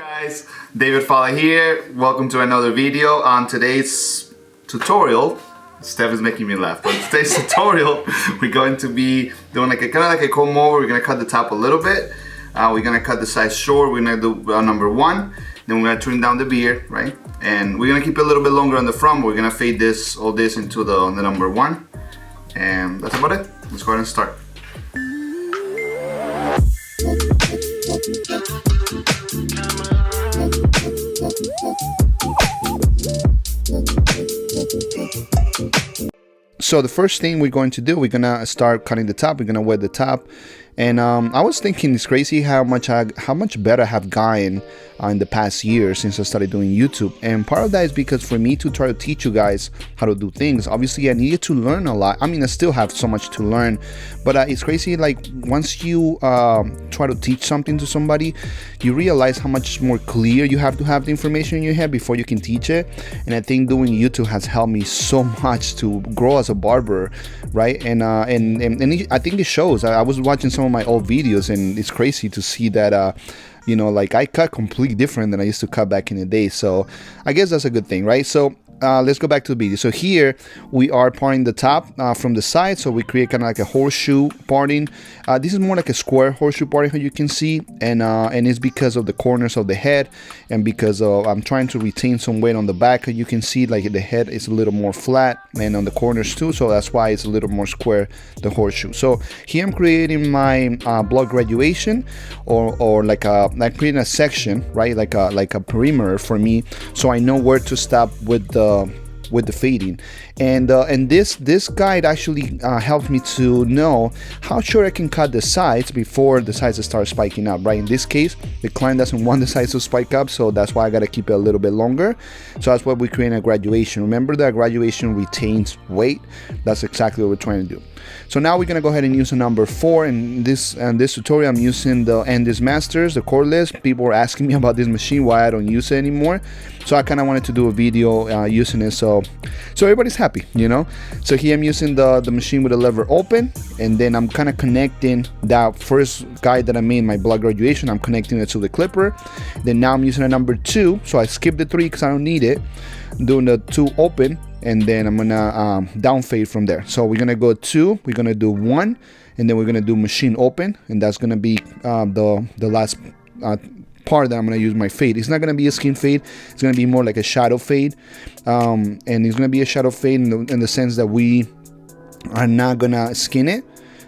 Guys, David Falla here. Welcome to another video. On today's tutorial, Steph is making me laugh, but today's tutorial we're going to be doing like a kind of like a comb over. We're gonna cut the top a little bit. We're gonna cut the size short. We're gonna do number 1. Then we're gonna trim down the beard, right? And we're gonna keep it a little bit longer on the front. We're gonna fade all this into the number 1, and that's about it. Let's go ahead and start. So the first thing we're going to do, we're gonna start cutting the top. We're gonna wet the top, and I was thinking it's crazy how much better I have gotten in the past year since I started doing YouTube. And part of that is because for me to try to teach you guys how to do things, obviously I needed to learn a lot. I mean, I still have so much to learn, but it's crazy, like once you try to teach something to somebody, you realize how much more clear you have to have the information in your head before you can teach it. And I think doing YouTube has helped me so much to grow as a barber, right? And I think it shows. I was watching some of my old videos, and it's crazy to see that you know, like I cut completely different than I used to cut back in the day. So I guess that's a good thing, right? So let's go back to the video. So here we are parting the top from the side, so we create kind of like a horseshoe parting. This is more like a square horseshoe parting, how you can see, and it's because of the corners of the head, and because of I'm trying to retain some weight on the back. You can see like the head is a little more flat, and on the corners too, so that's why it's a little more square, the horseshoe. So here I'm creating my block graduation, or like creating a section, right, like a perimeter for me, so I know where to stop with the fading. And this guide actually helps me to know how short I can cut the sides before the sides start spiking up, right? In this case, the client doesn't want the sides to spike up, so that's why I gotta keep it a little bit longer. So that's why we create a graduation. Remember that graduation retains weight. That's exactly what we're trying to do. So now we're gonna go ahead and use a number 4. In this tutorial, I'm using the Endless Masters, the cordless. People were asking me about this machine, why I don't use it anymore. So I kind of wanted to do a video using it, so everybody's happy, you know. So here I'm using the machine with the lever open, and then I'm kind of connecting that first guide that I made, my block graduation. I'm connecting it to the clipper. Then now I'm using a number 2, so I skipped the 3 because I don't need it. I'm doing the 2 open, and then I'm gonna down fade from there. So we're gonna go 2, we're gonna do 1, and then we're gonna do machine open, and that's gonna be the last part that I'm gonna use my fade. It's not gonna be a skin fade, it's gonna be more like a shadow fade, and it's gonna be a shadow fade in the sense that we are not gonna skin it,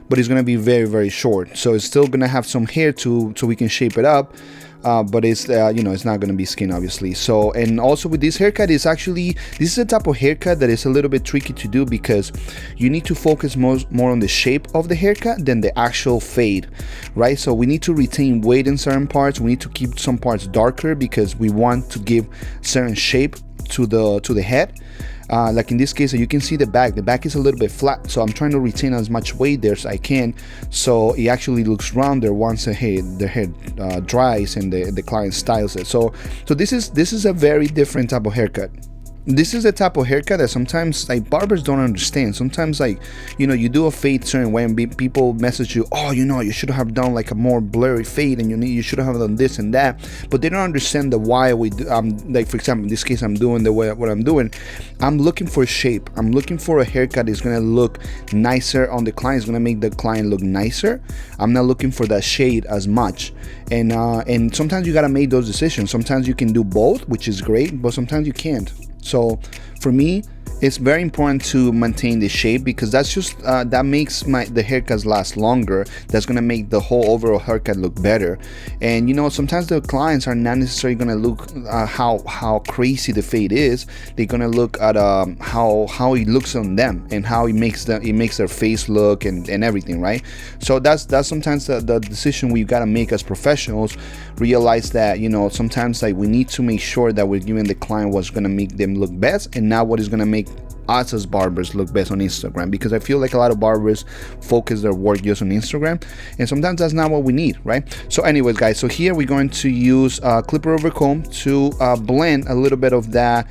but it's gonna be very, very short. So it's still gonna have some hair so we can shape it up, but it's you know, it's not going to be skin, obviously. So, and also with this haircut, this is a type of haircut that is a little bit tricky to do because you need to focus more on the shape of the haircut than the actual fade, right? So we need to retain weight in certain parts. We need to keep some parts darker because we want to give certain shape to the head. Like in this case, you can see the back is a little bit flat, so I'm trying to retain as much weight there as I can, so it actually looks rounder once the hair dries and the client styles it. So this is a very different type of haircut. This is the type of haircut that sometimes like barbers don't understand. Sometimes, like, you know, you do a fade certain way and people message you, oh, you know, you should have done like a more blurry fade, and you should have done this and that, but they don't understand the why we do. Like for example, in this case, I'm doing the way what I'm doing. I'm looking for shape. I'm looking for a haircut that's gonna look nicer on the client. It's gonna make the client look nicer. I'm not looking for that shade as much. And sometimes you gotta make those decisions. Sometimes you can do both, which is great, but sometimes you can't. So for me, it's very important to maintain the shape because that's just that makes the haircuts last longer. That's gonna make the whole overall haircut look better. And you know, sometimes the clients are not necessarily gonna look how crazy the fade is. They're gonna look at how it looks on them and how it makes their face look and everything, right? So that's sometimes the decision we've got to make as professionals. Realize that, you know, sometimes like we need to make sure that we're giving the client what's gonna make them look best, and not what is gonna make us as barbers look best on Instagram, because I feel like a lot of barbers focus their work just on Instagram, and sometimes that's not what we need, right? So anyways, guys, so here we're going to use clipper over comb to blend a little bit of that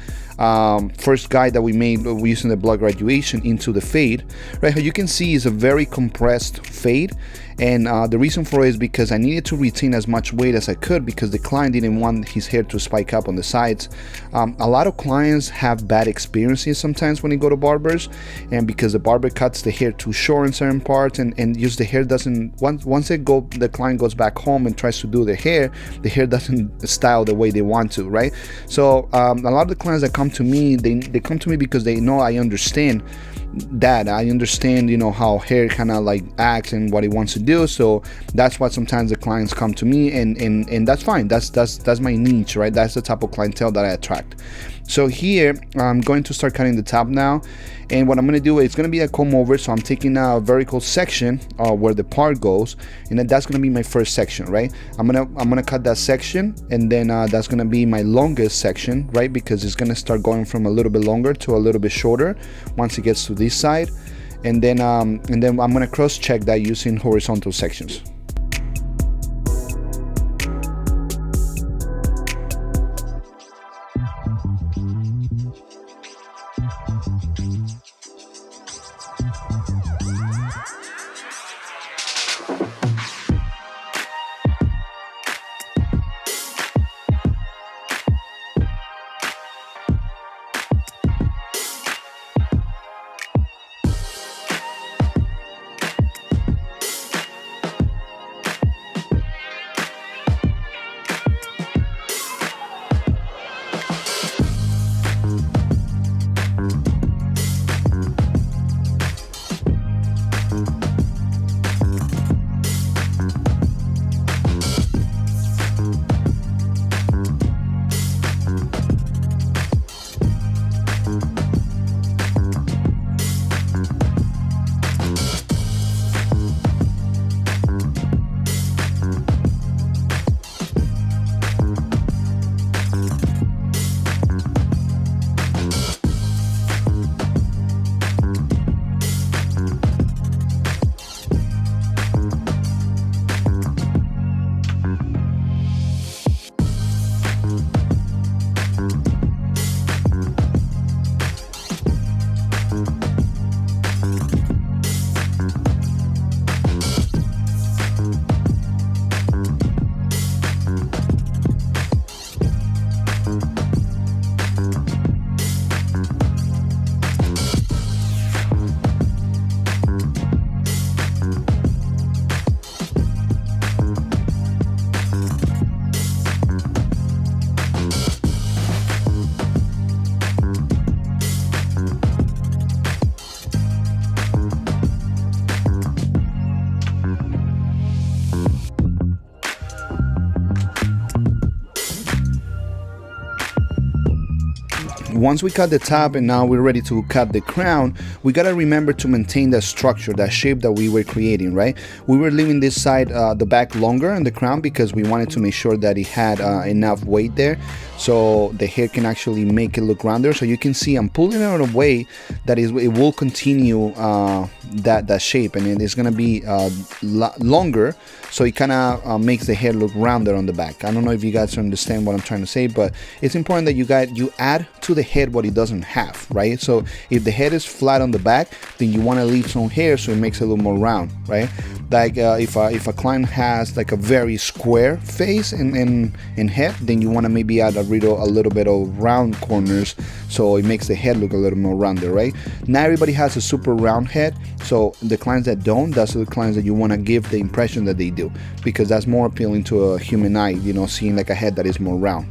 first guide that we made using the blood graduation into the fade, right? How you can see is a very compressed fade, and the reason for it is because I needed to retain as much weight as I could because the client didn't want his hair to spike up on the sides. A lot of clients have bad experiences sometimes when they go to barbers, and because the barber cuts the hair too short in certain parts, and just the hair doesn't, once the client goes back home and tries to do the hair doesn't style the way they want to, right? So a lot of the clients that come to me, they come to me because they know I understand that. I understand, you know, how hair kind of like acts and what it wants to do. So that's why sometimes the clients come to me, and that's fine. That's my niche, right? That's the type of clientele that I attract. So here I'm going to start cutting the top now, and what I'm going to do is it's going to be a comb over. So I'm taking a vertical section where the part goes, and then that's going to be my first section, right? I'm gonna cut that section, and then that's going to be my longest section, right? Because it's going to start going from a little bit longer to a little bit shorter once it gets to this side, and then I'm going to cross check that using horizontal sections. Once we cut the top and now we're ready to cut the crown, we gotta remember to maintain that structure, that shape that we were creating, right? We were leaving this side, the back longer on the crown because we wanted to make sure that it had enough weight there so the hair can actually make it look rounder. So you can see I'm pulling it in a way that it will continue that shape, and it is gonna be longer, so it kind of makes the hair look rounder on the back. I don't know if you guys understand what I'm trying to say, but it's important that you add to the head what it doesn't have, right? So if the head is flat on the back, then you want to leave some hair so it makes it a little more round, right? Like if a client has like a very square face and head, then you want to maybe add a little bit of round corners so it makes the head look a little more rounder, right? Not everybody has a super round head, so the clients that don't, that's the clients that you want to give the impression that they do, because that's more appealing to a human eye, you know, seeing like a head that is more round.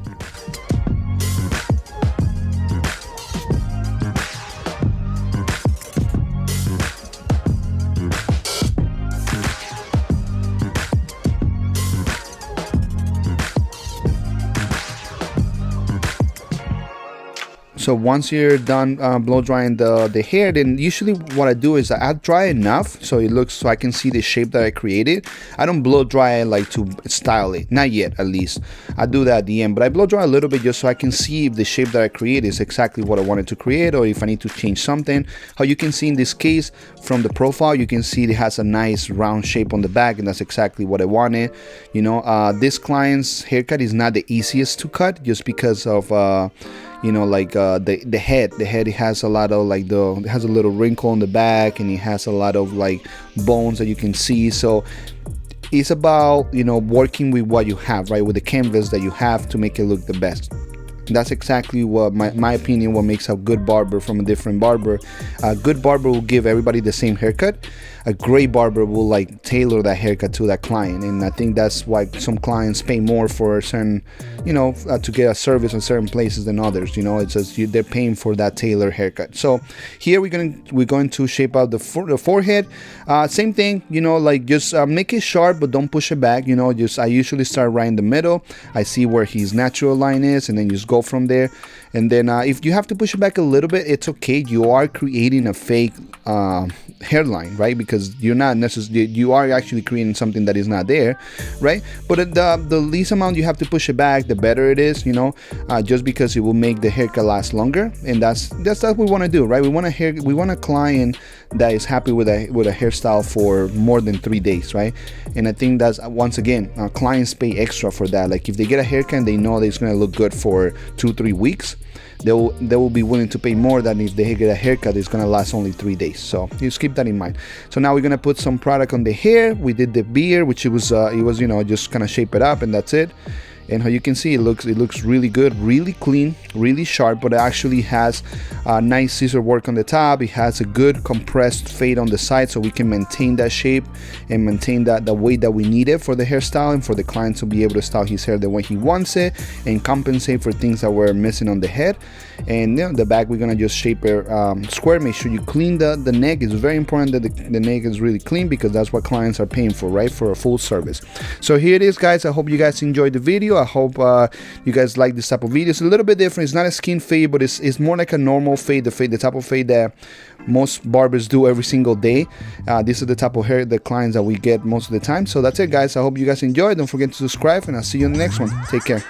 So once you're done blow drying the hair, then usually what I do is I dry enough so it looks, so I can see the shape that I created. I don't blow dry it like to style it, not yet at least. I do that at the end, but I blow dry a little bit just so I can see if the shape that I create is exactly what I wanted to create, or if I need to change something. How you can see in this case from the profile, you can see it has a nice round shape on the back, and that's exactly what I wanted. You know, this client's haircut is not the easiest to cut just because of you know, like the head. The head, it has a lot of like it has a little wrinkle on the back, and it has a lot of like bones that you can see. So it's about, you know, working with what you have, right, with the canvas that you have to make it look the best. That's exactly what my opinion, what makes a good barber from a different barber. A good barber will give everybody the same haircut. A great barber will like tailor that haircut to that client, and I think that's why some clients pay more for a certain, you know, to get a service in certain places than others. You know, it's just they're paying for that tailored haircut. So here we're going to shape out the forehead. Same thing, you know, like just make it sharp, but don't push it back. You know, just I usually start right in the middle. I see where his natural line is, and then just go from there. And then if you have to push it back a little bit, it's okay. You are creating a fake hairline, right? Because you're not necessarily, you are actually creating something that is not there, right? But the least amount you have to push it back, the better it is, you know, just because it will make the haircut last longer. And that's what we want to do, right? We want a client that is happy with a hairstyle for more than 3 days, right? And I think that's, once again, clients pay extra for that. Like if they get a haircut and they know that it's going to look good for 2-3 weeks, they will be willing to pay more than if they get a haircut that's going to last only 3 days. So just keep that in mind. So now we're going to put some product on the hair. We did the beard, which it was you know, just kind of shape it up, and that's it. And how you can see, it looks really good, really clean, really sharp, but it actually has nice scissor work on the top. It has a good compressed fade on the side, so we can maintain that shape and maintain the way that we need it for the hairstyle, and for the client to be able to style his hair the way he wants it and compensate for things that were missing on the head. And you know, the back, we're gonna just shape it square. Make sure you clean the neck. It's very important that the neck is really clean, because that's what clients are paying for, right? For a full service. So here it is, guys. I hope you guys enjoyed the video. I hope you guys like this type of video. It's a little bit different. It's not a skin fade, but it's more like a normal fade, the type of fade that most barbers do every single day. This is the type of hair, the clients that we get most of the time. So that's it, guys. I hope you guys enjoyed. Don't forget to subscribe, and I'll see you in the next one. Take care.